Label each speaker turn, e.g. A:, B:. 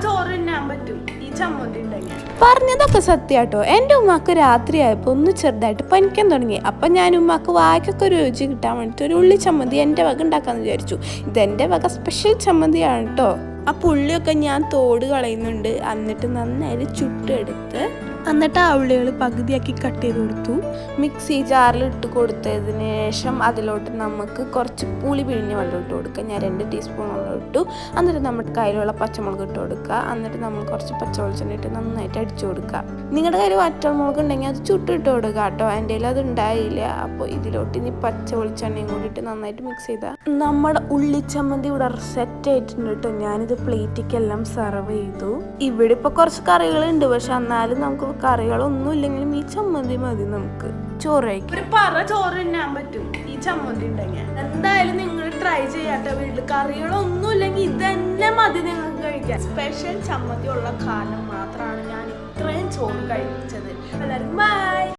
A: ചോറ് തിന്നാൻ പറ്റും ഈ ചമ്മന്തി ഉണ്ടെങ്കിൽ.
B: പറഞ്ഞതൊക്കെ സത്യാട്ടോ. എൻ്റെ ഉമ്മാക്ക് രാത്രിയായപ്പോൾ ഒന്ന് ചെറുതായിട്ട് പനിക്കാൻ തുടങ്ങി. അപ്പം ഞാൻ ഉമ്മാക്ക് വായ്ക്കൊക്കെ ഒരു രുചി കിട്ടാൻ വേണ്ടിയിട്ട് ഒരു ഉള്ളി ചമ്മന്തി എൻ്റെ വക ഉണ്ടാക്കാമെന്ന് വിചാരിച്ചു. ഇതെൻ്റെ വക സ്പെഷ്യൽ ചമ്മന്തിയാണ് കേട്ടോ. ആ പുള്ളിയൊക്കെ ഞാൻ തോട് കളയുന്നുണ്ട്. എന്നിട്ട് നന്നായിട്ട് ചുട്ടെടുത്ത് എന്നിട്ട് ആ ഉള്ളികൾ പകുതിയാക്കി കട്ട് ചെയ്ത് കൊടുത്തു. മിക്സി ജാറിൽ ഇട്ട് കൊടുത്തതിന് ശേഷം അതിലോട്ട് നമുക്ക് കുറച്ച് പുളി പിഴിഞ്ഞ വെള്ളം ഇട്ട് കൊടുക്കുക. ഞാൻ 2 ടീസ്പൂൺ വെള്ളം ഇട്ടു. എന്നിട്ട് നമ്മുടെ കയ്യിലുള്ള പച്ചമുളക് ഇട്ട് കൊടുക്കുക. എന്നിട്ട് നമ്മൾ കുറച്ച് പച്ചവെളിച്ചെണ്ണ ഇട്ട് നന്നായിട്ട് അടിച്ചു കൊടുക്കുക. നിങ്ങളുടെ കയ്യിൽ വറ്റൽമുളക് ഉണ്ടെങ്കിൽ അത് ചുട്ടിട്ട് കൊടുക്കുക കേട്ടോ. എൻ്റെ കയ്യിൽ അത് ഉണ്ടായില്ല. അപ്പോൾ ഇതിലോട്ട് ഇനി പച്ച വെളിച്ചെണ്ണയും കൂടി ഇട്ട് നന്നായിട്ട് മിക്സ് ചെയ്താൽ നമ്മുടെ ഉള്ളിച്ചമ്മന്തി ഇവിടെ സെറ്റ് ആയിട്ടുണ്ട് കേട്ടോ. ഞാനിത് പ്ലേറ്റിക്കെല്ലാം സെർവ് ചെയ്തു. ഇവിടെ ഇപ്പോൾ കുറച്ച് കറികളുണ്ട്, പക്ഷെ എന്നാലും നമുക്ക് കറികളൊന്നും ഇല്ലെങ്കിലും ഈ ചമ്മന്തി മതി നമുക്ക് ചോറ് കഴിക്കും.
A: ചോറ് തിന്നാൻ പറ്റും ഈ ചമ്മന്തി ഉണ്ടെങ്കിൽ. എന്തായാലും നിങ്ങൾ ട്രൈ ചെയ്യാത്ത വീട്ടിൽ കറികളൊന്നും ഇല്ലെങ്കിൽ ഇതന്നെ മതി നിങ്ങൾക്ക് കഴിക്കാൻ. സ്പെഷ്യൽ ചമ്മന്തി ഉള്ള കാലം മാത്രമാണ് ഞാൻ ഇത്രയും ചോറ് കഴിച്ചത്. എല്ലാവർക്കും ബൈ.